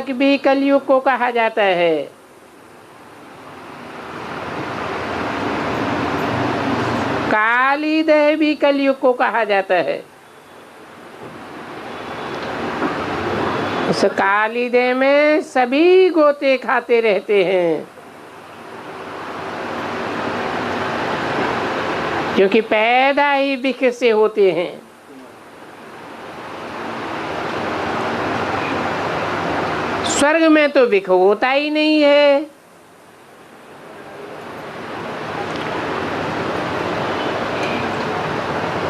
भी कलयुग को कहा जाता है। काली देह भी कलयुग को कहा जाता है। उस काली देह में सभी गोते खाते रहते हैं, क्योंकि पैदा ही विख से होते हैं। स्वर्ग में तो विख होता ही नहीं है।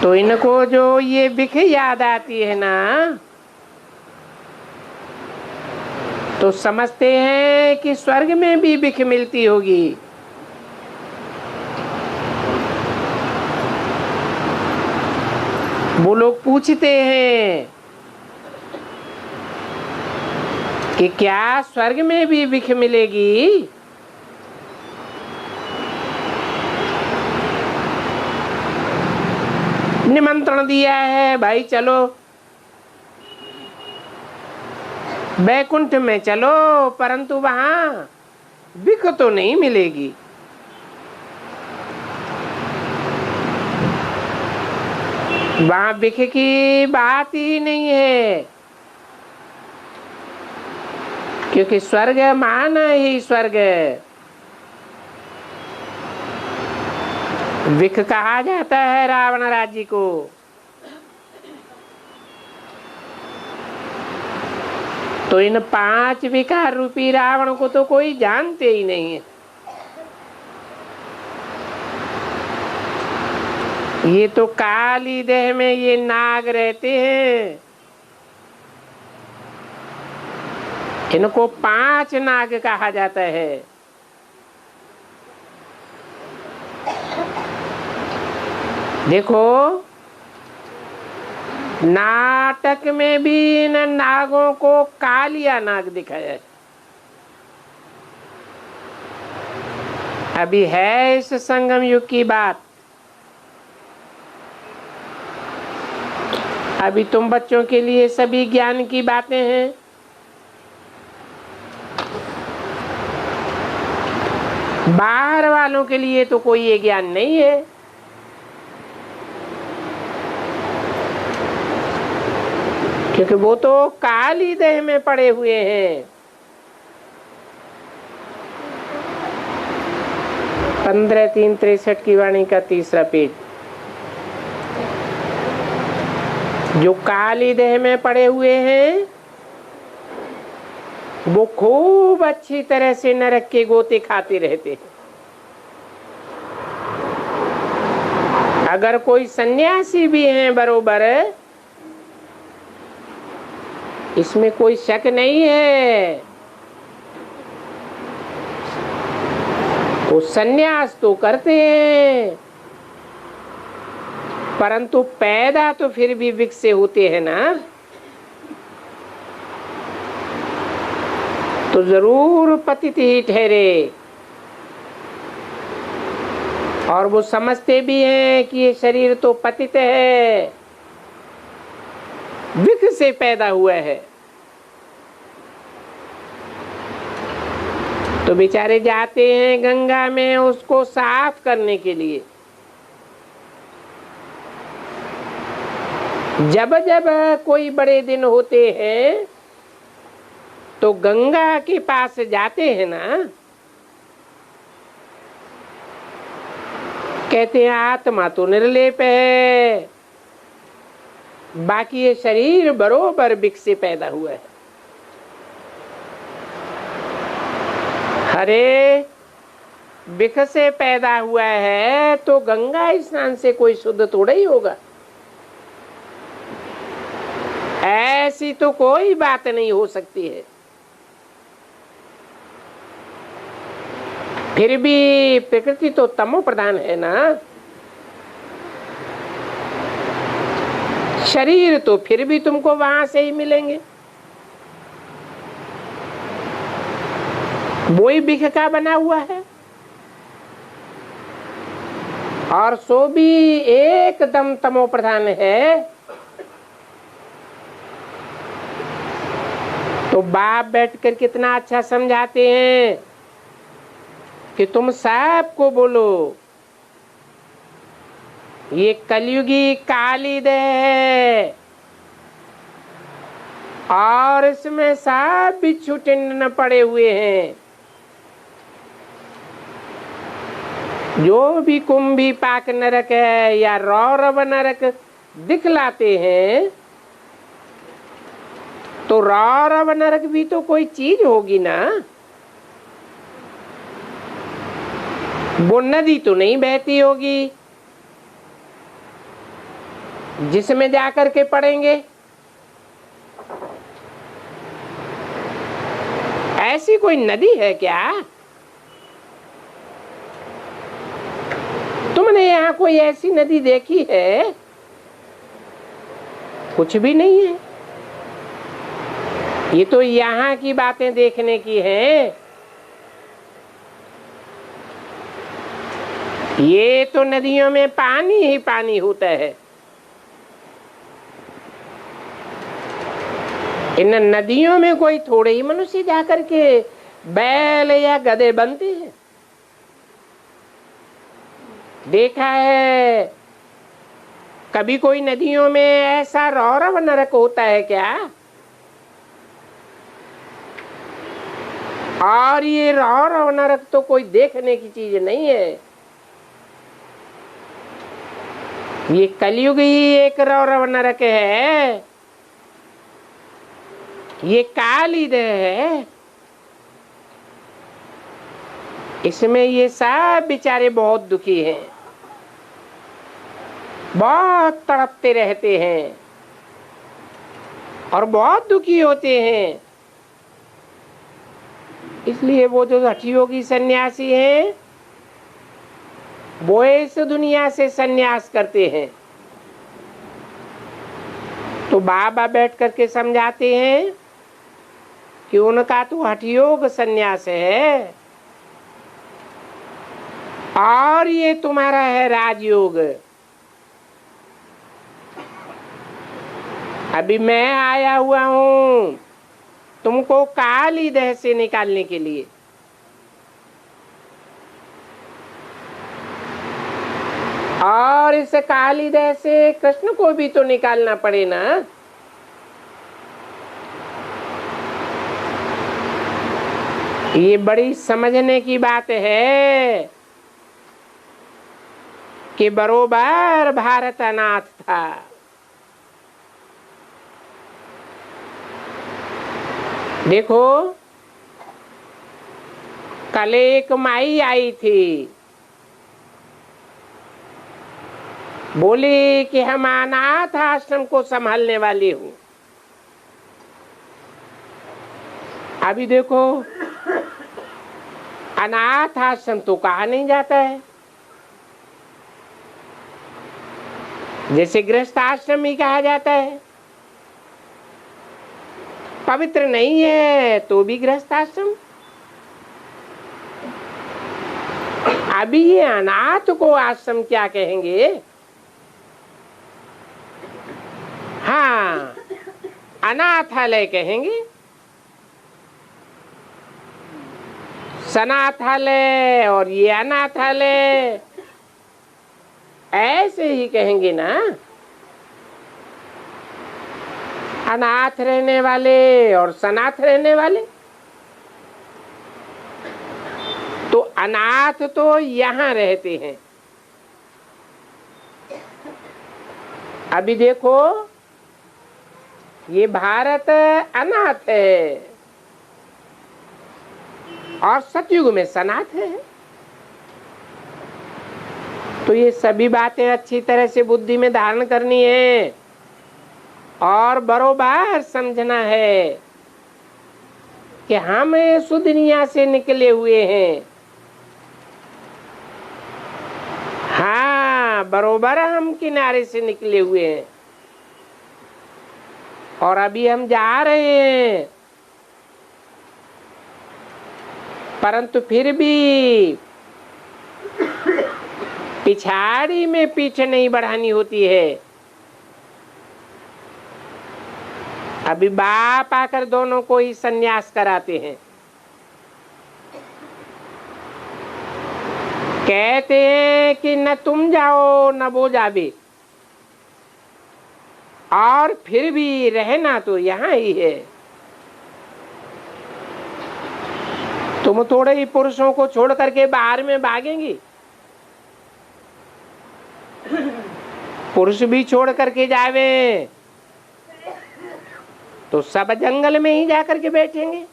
तो इनको जो ये विख याद आती है ना, तो समझते हैं कि स्वर्ग में भी विख मिलती होगी। वो लोग पूछते हैं कि क्या स्वर्ग में भी विख मिलेगी? निमंत्रण दिया है, भाई चलो वैकुंठ में चलो, परंतु वहां विख तो नहीं मिलेगी। वहां विख की बात ही नहीं है, क्योंकि स्वर्ग मान ही स्वर्ग विख कहा जाता है रावण राज्य को। तो इन 5 विकार रूपी रावण को तो कोई जानते ही नहीं है। ये तो काली देह में ये नाग रहते हैं। इनको 5 नाग कहा जाता है। देखो नाटक में भी इन नागों को कालिया नाग दिखाया है। अभी है इस संगम युग की बात। अभी तुम बच्चों के लिए सभी ज्ञान की बातें हैं। बाहर वालों के लिए तो कोई ये ज्ञान नहीं है। क्योंकि वो तो काली देह में पड़े हुए हैं। 15-3-63 की वाणी का 3रा पेज। जो काली देह में पड़े हुए हैं वो खूब अच्छी तरह से नरक के गोते खाते रहते हैं। अगर कोई सन्यासी भी हैं बरोबर, इसमें कोई शक नहीं है, वो सन्यास तो करते हैं, परंतु पैदा तो फिर भी विख से होते हैं ना। तो जरूर पतित ही ठहरे। और वो समझते भी हैं कि ये शरीर तो पतित है, विख से पैदा हुआ है। तो बेचारे जाते हैं गंगा में उसको साफ करने के लिए। जब जब कोई बड़े दिन होते हैं तो गंगा के पास जाते हैं ना, कहते हैं आत्मा तो निर्लेप है, बाकी ये शरीर बरोबर विख से पैदा हुआ है। अरे विख से पैदा हुआ है तो गंगा स्नान से कोई शुद्ध थोड़ा ही होगा। ऐसी तो कोई बात नहीं हो सकती है। फिर भी प्रकृति तो तमो प्रधान है ना। शरीर तो फिर भी तुमको वहां से ही मिलेंगे। वो ही विख का बना हुआ है, और सो भी एकदम तमो प्रधान है। तो बाप बैठकर कितना अच्छा समझाते हैं कि तुम सबको बोलो ये कलयुगी काली देह है और इसमें सब बिच्छू टिंडन पड़े हुए हैं। जो भी कुंभी पाक नरक है या रौरव नरक दिखलाते हैं तो रौरव नरक भी तो कोई चीज होगी ना, वो नदी तो नहीं बहती होगी जिसमें जाकर के पड़ेंगे। ऐसी कोई नदी है क्या? तुमने यहाँ कोई ऐसी नदी देखी है? कुछ भी नहीं है। ये तो यहाँ की बातें देखने की हैं। ये तो नदियों में पानी ही पानी होता है। इन नदियों में कोई थोड़े ही मनुष्य जाकर के बैल या गधे बनते हैं। देखा है कभी कोई नदियों में ऐसा रौरव नरक होता है क्या? और ये रौरव नरक तो कोई देखने की चीज नहीं है। ये कलयुग ही एक रौरव नरक है। ये काली देह है। इसमें ये सब बेचारे बहुत दुखी हैं, बहुत तड़पते रहते हैं और बहुत दुखी होते हैं। इसलिए वो जो हठयोगी सन्यासी हैं वो इस दुनिया से सन्यास करते हैं। तो बाबा बैठ करके समझाते हैं कि उनका तो हठयोग सन्यास है और ये तुम्हारा है राजयोग। अभी मैं आया हुआ हूं तुमको काली देह से निकालने के लिए। और इस काली देह से कृष्ण को भी तो निकालना पड़े ना। ये बड़ी समझने की बात है कि बरोबर भारत अनाथ था। देखो कल एक माई आई थी, बोली कि हम अनाथ आश्रम को संभालने वाली हूं। अभी देखो अनाथ आश्रम तो कहा नहीं जाता है, जैसे गृहस्थ आश्रम ही कहा जाता है। पवित्र नहीं है तो भी गृहस्थ आश्रम। अभी ये अनाथ को आश्रम क्या कहेंगे? हाँ, अनाथालय कहेंगे, सनाथालय और ये अनाथालय ऐसे ही कहेंगे ना। अनाथ रहने वाले और सनाथ रहने वाले। तो अनाथ तो यहाँ रहते हैं। अभी देखो ये भारत अनाथ है और सतयुग में सनाथ है। तो ये सभी बातें अच्छी तरह से बुद्धि में धारण करनी है और बरोबर समझना है कि हम इस दुनिया से निकले हुए हैं। हाँ, बरोबर हम किनारे से निकले हुए हैं और अभी हम जा रहे हैं, परंतु फिर भी पिछाड़ी में पीछे नहीं बढ़ानी होती है। अभी बाप आकर दोनों को ही संन्यास कराते हैं। कहते हैं कि न तुम जाओ न वो जावे, और फिर भी रहना तो यहाँ ही है। तुम थोड़े ही पुरुषों को छोड़ करके बाहर में भागेंगी? पुरुष भी छोड़ करके जावे तो सब जंगल में ही जाकर के बैठेंगे,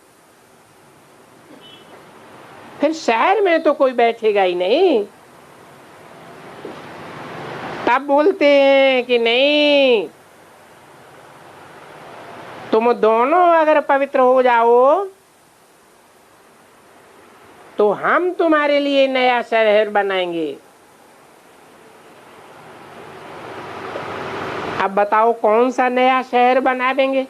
फिर शहर में तो कोई बैठेगा ही नहीं। तब बोलते हैं कि नहीं, तुम दोनों अगर पवित्र हो जाओ तो हम तुम्हारे लिए नया शहर बनाएंगे। अब बताओ कौन सा नया शहर बना देंगे?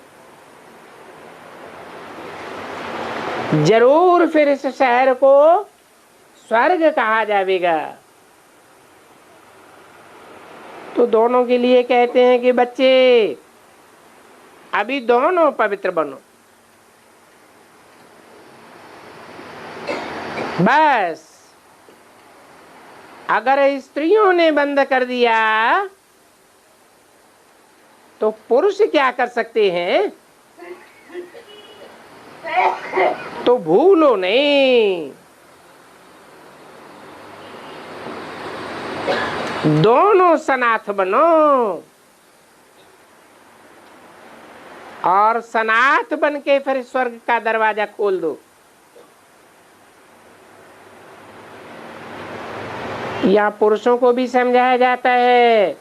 जरूर फिर इस शहर को स्वर्ग कहा जाएगा। तो दोनों के लिए कहते हैं कि बच्चे अभी दोनों पवित्र बनो, बस अगर स्त्रियों ने बंद कर दिया तो पुरुष क्या कर सकते हैं? तो भूलो नहीं, दोनों सनाथ बनो और सनाथ बन के फिर स्वर्ग का दरवाजा खोल दो। यहाँ पुरुषों को भी समझाया जाता है,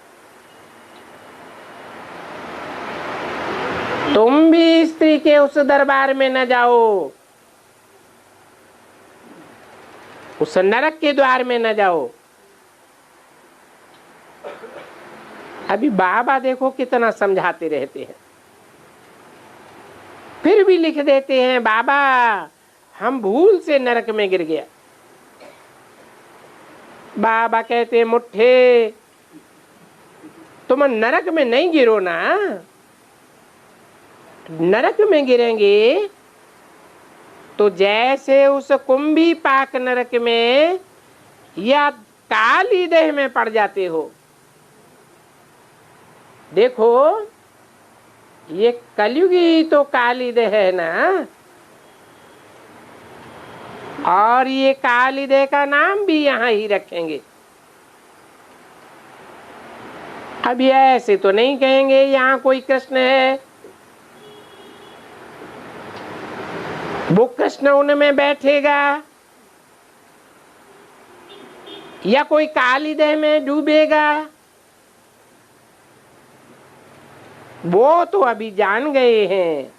तुम भी स्त्री के उस दरबार में न जाओ, उस नरक के द्वार में न जाओ। अभी बाबा देखो कितना समझाते रहते हैं, फिर भी लिख देते हैं बाबा हम भूल से नरक में गिर गया। बाबा कहते मुट्ठे तुम नरक में नहीं गिरो ना, नरक में गिरेंगे तो जैसे उस कुंभी पाक नरक में या काली देह में पड़ जाते हो। देखो ये कलयुगी तो काली देह है ना, और ये काली देह का नाम भी यहाँ ही रखेंगे। अब ये ऐसे तो नहीं कहेंगे यहाँ कोई कृष्ण है, वो कृष्ण उनमें बैठेगा, या कोई काली देह में डूबेगा। वो तो अभी जान गए हैं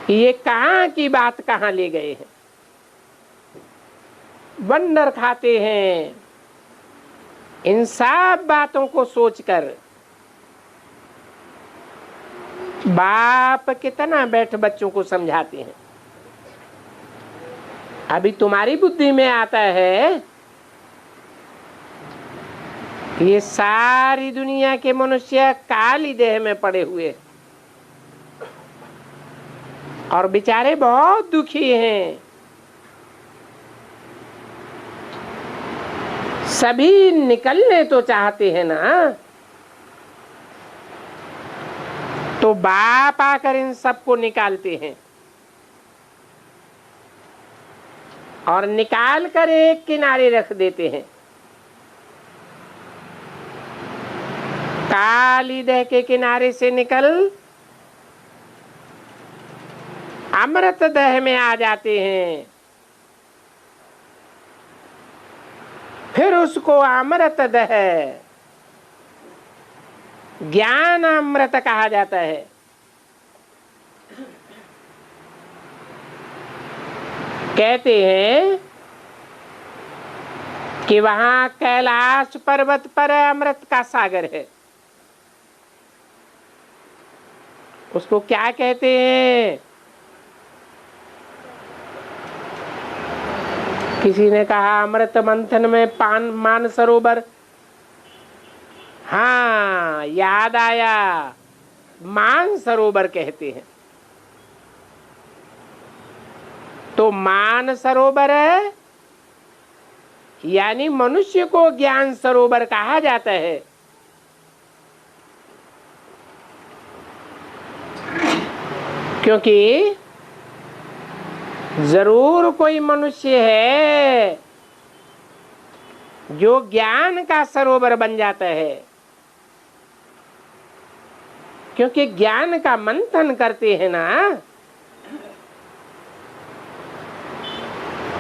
ये कहाँ की बात कहाँ ले गए हैं। बंदर खाते हैं इन सब बातों को सोचकर। बाप कितना बैठ बच्चों को समझाते हैं। अभी तुम्हारी बुद्धि में आता है ये सारी दुनिया के मनुष्य काली देह में पड़े हुए और बेचारे बहुत दुखी हैं। सभी निकलने तो चाहते हैं ना, तो बाप आकर इन सबको निकालते हैं और निकाल कर एक किनारे रख देते हैं। काली देह के किनारे से निकल अमृत देह में आ जाते हैं। फिर उसको अमृत देह ज्ञान अमृत कहा जाता है। कहते हैं कि वहां कैलाश पर्वत पर अमृत का सागर है। उसको क्या कहते हैं? किसी ने कहा अमृत मंथन में मानसरोवर। हाँ याद आया, मान सरोवर कहते हैं। तो मान सरोवर यानी मनुष्य को ज्ञान सरोवर कहा जाता है। क्योंकि जरूर कोई मनुष्य है जो ज्ञान का सरोवर बन जाता है, क्योंकि ज्ञान का मंथन करते हैं ना।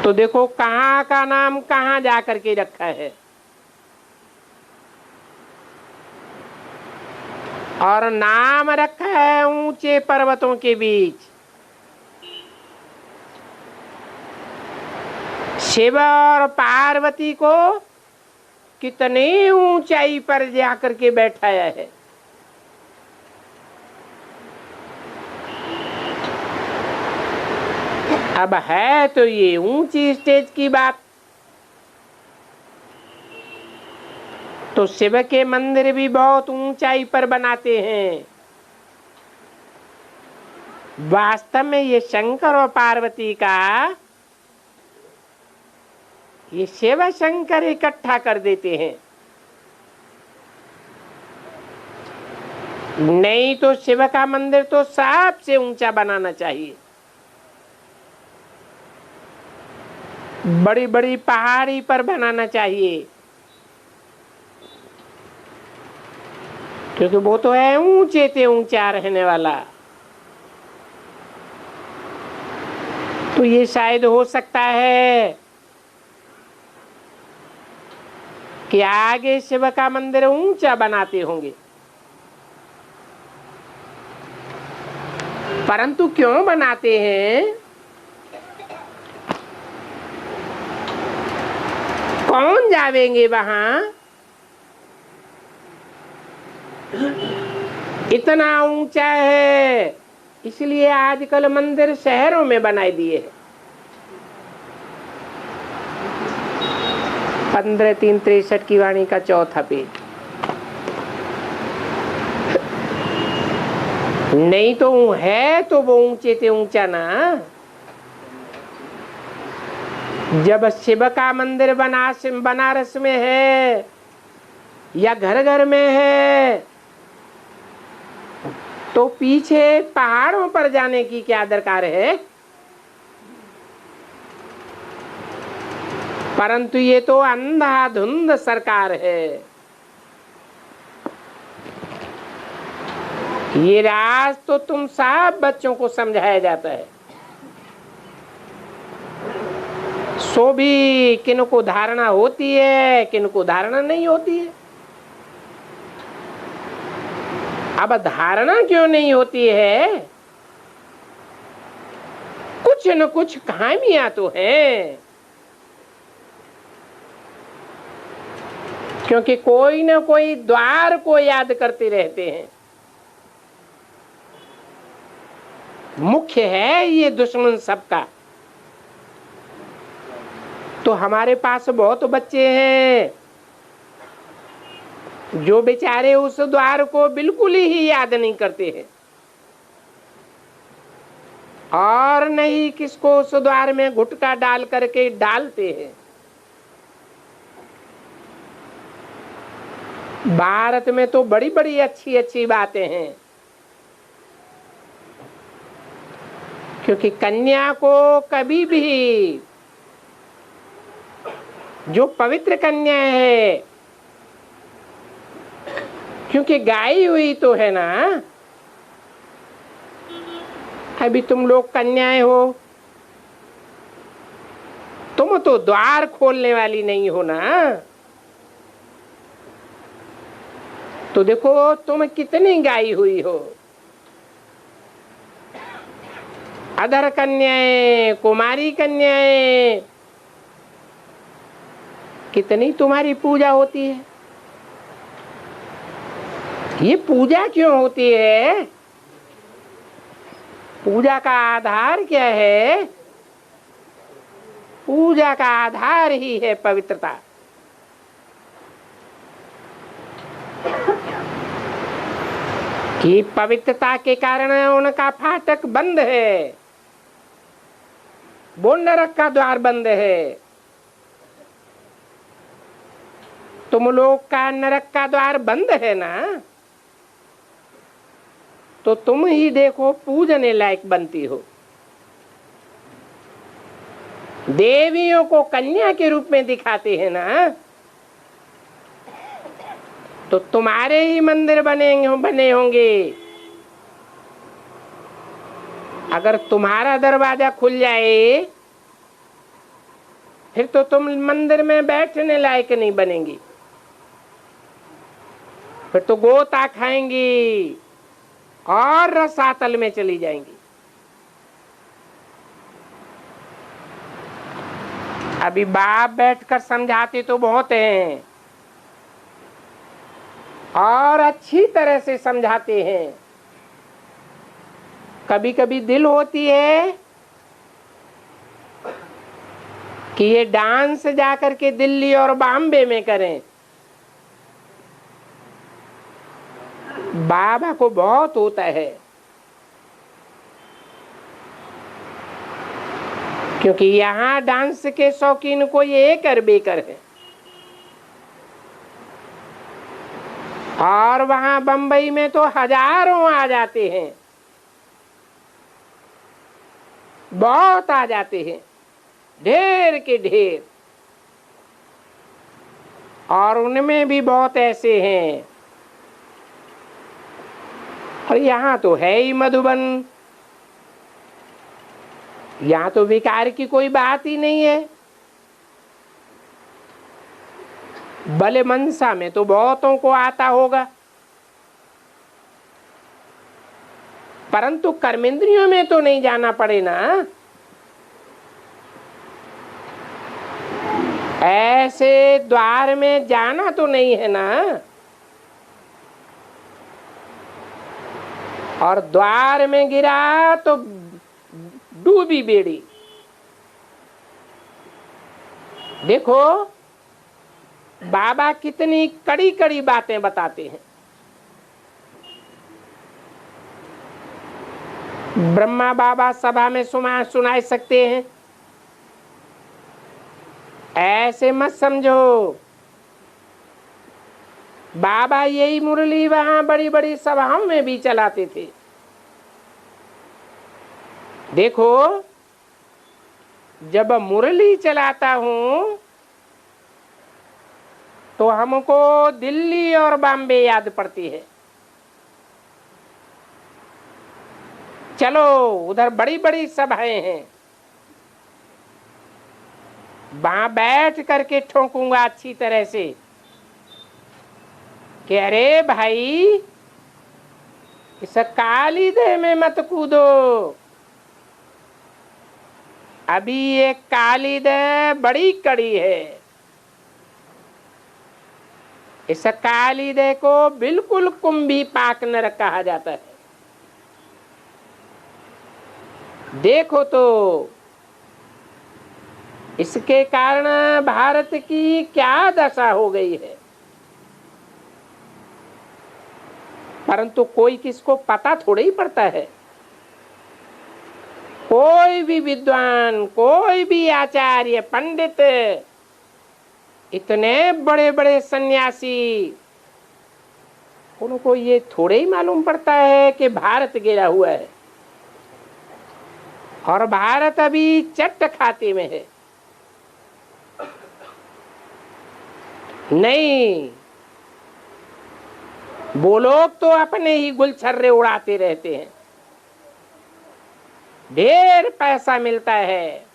तो देखो कहाँ का नाम कहाँ जाकर के रखा है, और नाम रखा है ऊंचे पर्वतों के बीच। शिव और पार्वती को कितनी ऊंचाई पर जाकर के बैठाया है। अब है तो ये ऊंची स्टेज की बात। तो शिव के मंदिर भी बहुत ऊंचाई पर बनाते हैं। वास्तव में ये शंकर और पार्वती का ये शिव शंकर इकट्ठा कर देते हैं। नहीं तो शिव का मंदिर तो सबसे ऊंचा बनाना चाहिए। बड़ी बड़ी पहाड़ी पर बनाना चाहिए, क्योंकि वो तो है ऊंचे से ऊंचा रहने वाला। तो ये शायद हो सकता है कि आगे शिव का मंदिर ऊंचा बनाते होंगे, परंतु क्यों बनाते हैं, कौन जावेंगे वहां? इतना ऊंचा है, इसलिए आजकल मंदिर शहरों में बनाए दिए हैं। 15-3-63 की वाणी का चौथा पेज। नहीं तो है तो वो ऊंचे से ऊंचा ना। जब शिव का मंदिर बनारस में है या घर घर में है, तो पीछे पहाड़ों पर जाने की क्या दरकार है। परंतु ये तो अंधाधुंध सरकार है। ये राज तो तुम सब बच्चों को समझाया जाता है, सो भी किनको धारणा होती है, किनको धारणा नहीं होती है। अब धारणा क्यों नहीं होती है? कुछ न कुछ खामियां तो हैं, क्योंकि कोई न कोई द्वार को याद करते रहते हैं। मुख्य है ये दुश्मन सबका। तो हमारे पास बहुत बच्चे हैं जो बेचारे उस द्वार को बिल्कुल ही याद नहीं करते हैं, और नहीं किसको उस द्वार में घुटका डाल करके डालते हैं। भारत में तो बड़ी बड़ी अच्छी अच्छी बातें हैं, क्योंकि कन्या को कभी भी, जो पवित्र कन्या है, क्योंकि गाई हुई तो है ना। अभी तुम लोग कन्याएं हो, तुम तो द्वार खोलने वाली नहीं हो ना। तो देखो तुम कितनी गाई हुई हो। अधर कन्याएं, कुमारी कन्याएं, कितनी तुम्हारी पूजा होती है। ये पूजा क्यों होती है? पूजा का आधार क्या है? पूजा का आधार ही है पवित्रता। कि पवित्रता के कारण उनका फाटक बंद है, वो नरक का द्वार बंद है। तुम लोग का नरक का द्वार बंद है ना, तो तुम ही देखो पूजने लायक बनती हो। देवियों को कन्या के रूप में दिखाते हैं ना, तो तुम्हारे ही मंदिर बने होंगे। अगर तुम्हारा दरवाजा खुल जाए फिर तो तुम मंदिर में बैठने लायक नहीं बनेंगी, फिर तो गोता खाएंगी और रसातल में चली जाएंगी। अभी बाप बैठकर समझाते तो बहुत हैं और अच्छी तरह से समझाते हैं। कभी कभी दिल होती है कि ये डांस जाकर के दिल्ली और बॉम्बे में करें। बाबा को बहुत होता है, क्योंकि यहाँ डांस के शौकीन कोई एक और बेकर है, और वहां बंबई में तो हजारों आ जाते हैं, बहुत आ जाते हैं, ढेर के ढेर। और उनमें भी बहुत ऐसे हैं। और यहाँ तो है ही मधुबन, यहाँ तो विकार की कोई बात ही नहीं है। भले मनसा में तो बहुतों को आता होगा, परंतु कर्मेंद्रियों में तो नहीं जाना पड़े ना। ऐसे द्वार में जाना तो नहीं है ना। और द्वार में गिरा तो डूबी बेड़ी। देखो बाबा कितनी कड़ी कड़ी बातें बताते हैं। ब्रह्मा बाबा सभा में सुना सकते हैं, ऐसे मत समझो। बाबा यही मुरली वहां बड़ी बड़ी सभाओं में भी चलाते थे। देखो जब मुरली चलाता हूं तो हमको दिल्ली और बॉम्बे याद पड़ती है। चलो उधर बड़ी बड़ी सभाएं हैं, वहां बैठ करके ठोकूंगा अच्छी तरह से कि अरे भाई इस काली देह में मत कूदो। अभी ये काली देह बड़ी कड़ी है। इस काली देह को बिल्कुल कुंभी पाक नरक कहा जाता है। देखो तो इसके कारण भारत की क्या दशा हो गई है, परंतु कोई किसको पता थोड़ा ही पड़ता है। कोई भी विद्वान, कोई भी आचार्य, पंडित, इतने बड़े बड़े सन्यासी, उनको ये थोड़े ही मालूम पड़ता है कि भारत गिरा हुआ है और भारत अभी चट्ट खाते में है। नहीं, वो लोग तो अपने ही गुलछर्रे उड़ाते रहते हैं, ढेर पैसा मिलता है,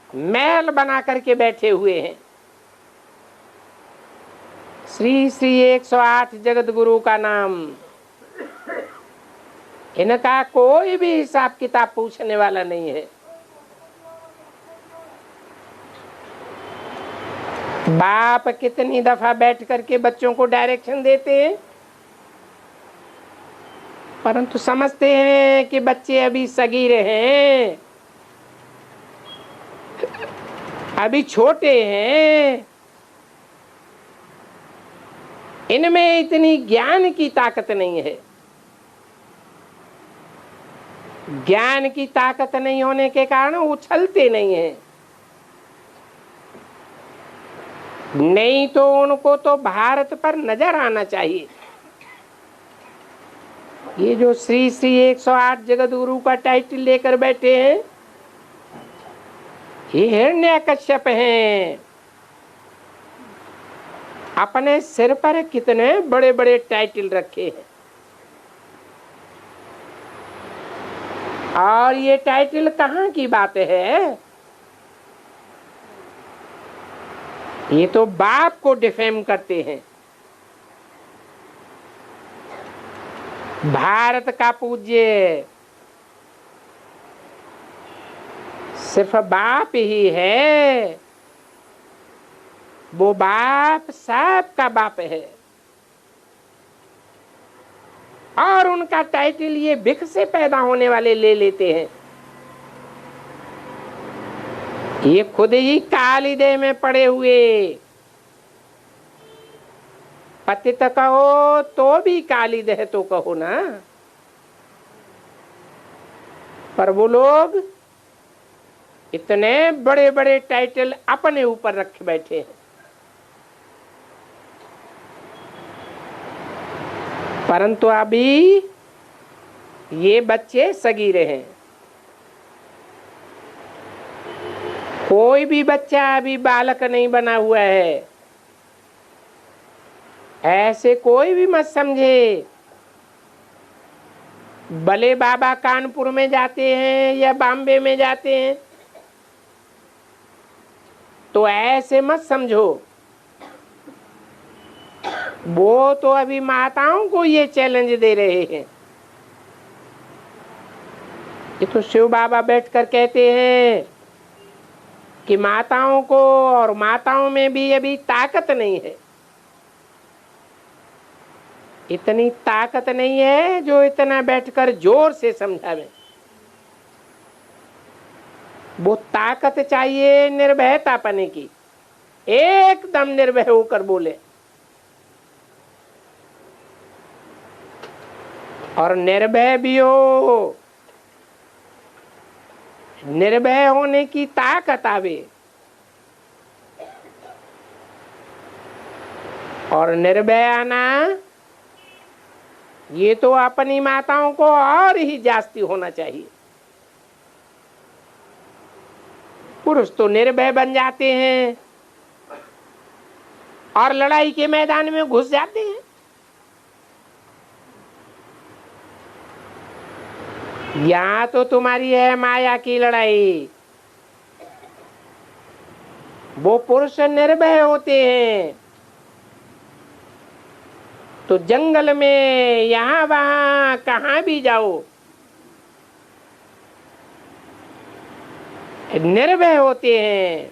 महल बना करके बैठे हुए हैं। श्री श्री 108 जगत गुरु का नाम, इनका कोई भी हिसाब किताब पूछने वाला नहीं है। बाप कितनी दफा बैठ करके बच्चों को डायरेक्शन देते हैं, परंतु समझते हैं कि बच्चे अभी सगीरे हैं, अभी छोटे हैं, इनमें इतनी ज्ञान की ताकत नहीं है। ज्ञान की ताकत नहीं होने के कारण उछलते नहीं हैं। नहीं तो उनको तो भारत पर नजर आना चाहिए। ये जो श्री श्री 108 जगतगुरु का टाइटल लेकर बैठे हैं, ये हिरण्यकश्यप हैं। अपने सिर पर कितने बड़े बड़े टाइटल रखे हैं, और ये टाइटल कहाँ की बात है? ये तो बाप को डिफेम करते हैं। भारत का पूज्य सिर्फ बाप ही है। वो बाप सबका बाप है, और उनका टाइटल ये भिख से पैदा होने वाले ले लेते हैं। ये खुद ही काली देह में पड़े हुए पतित कहो तो भी काली देह तो कहो ना, पर वो लोग इतने बड़े बड़े टाइटल अपने ऊपर रख बैठे हैं। परंतु अभी ये बच्चे सगीरे हैं। कोई भी बच्चा अभी बालक नहीं बना हुआ है, ऐसे कोई भी मत समझे। भले बाबा कानपुर में जाते हैं या बॉम्बे में जाते हैं, तो ऐसे मत समझो। वो तो अभी माताओं को ये चैलेंज दे रहे हैं। ये तो शिव बाबा बैठकर कहते हैं कि माताओं को, और माताओं में भी अभी ताकत नहीं है। इतनी ताकत नहीं है जो इतना बैठकर जोर से समझावे। वो ताकत चाहिए निर्भयता पाने की, एकदम निर्भय होकर बोले। और निर्भय भी हो, निर्भय होने की ताकत आवे, और निर्भय आना ये तो अपनी माताओं को और ही जास्ती होना चाहिए। पुरुष तो निर्भय बन जाते हैं और लड़ाई के मैदान में घुस जाते हैं। यहाँ तो तुम्हारी है माया की लड़ाई। वो पुरुष निर्भय होते हैं तो जंगल में यहाँ वहां कहाँ भी जाओ, निर्भय होते हैं।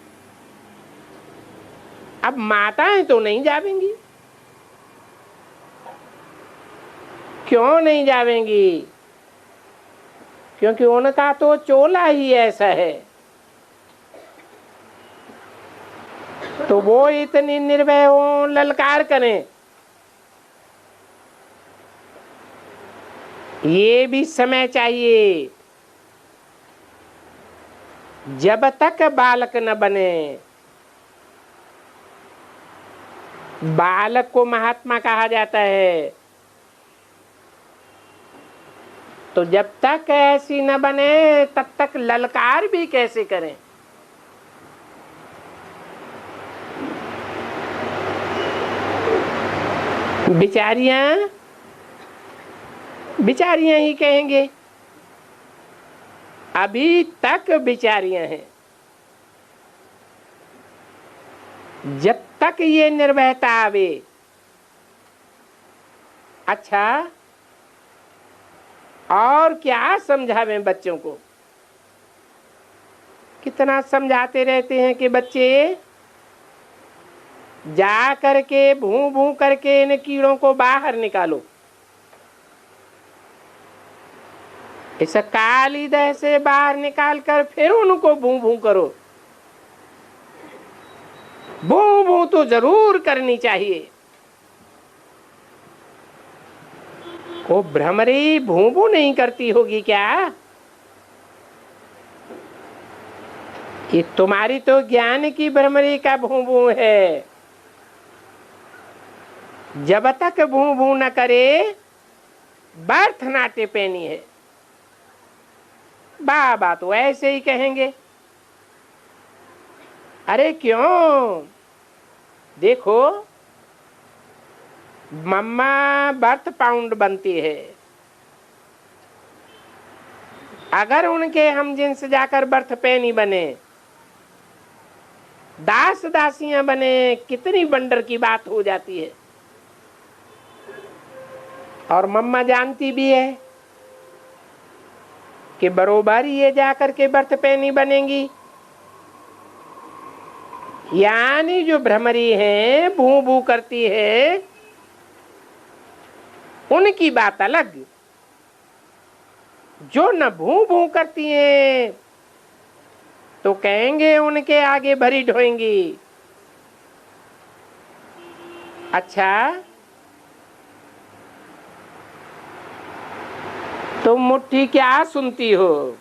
अब माताएं तो नहीं जावेंगी। क्यों नहीं जावेंगी? क्योंकि उनका तो चोला ही ऐसा है। तो वो इतनी निर्भय हो, ललकार करें। ये भी समय चाहिए। जब तक बालक न बने, बालक को महात्मा कहा जाता है, तो जब तक ऐसी न बने तब तक ललकार भी कैसे करें? बिचारियां ही कहेंगे। अभी तक बिचारियां हैं। जब तक ये निर्भयता आवे। अच्छा, और क्या समझावें बच्चों को? कितना समझाते रहते हैं कि बच्चे जा करके भूं भूं करके इन कीड़ों को बाहर निकालो। इस काली देह से बाहर निकाल कर फिर उनको भूं भूं करो। भूं भूं तो जरूर करनी चाहिए। वो भ्रमरी भू भू नहीं करती होगी क्या? ये तुम्हारी तो ज्ञान की भ्रमरी का भू भू है। जब तक भू भू न करे बर्थ नाटे पैनी है। बाबा तो ऐसे ही कहेंगे। अरे क्यों? देखो, मम्मा बर्थ पाउंड बनती है। अगर उनके हम जिनस जाकर बर्थ पैनी बने, दास दासियां बने, कितनी बंडर की बात हो जाती है। और मम्मा जानती भी है कि बरोबर ये जाकर के बर्थ पैनी बनेंगी। यानी जो भ्रमरी है, भू भू करती है, उनकी बात अलग। जो न भू भू करती हैं तो कहेंगे उनके आगे भरी ढोएंगी। अच्छा, तुम मुट्ठी क्या सुनती हो?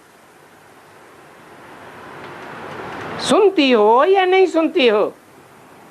सुनती हो या नहीं सुनती हो?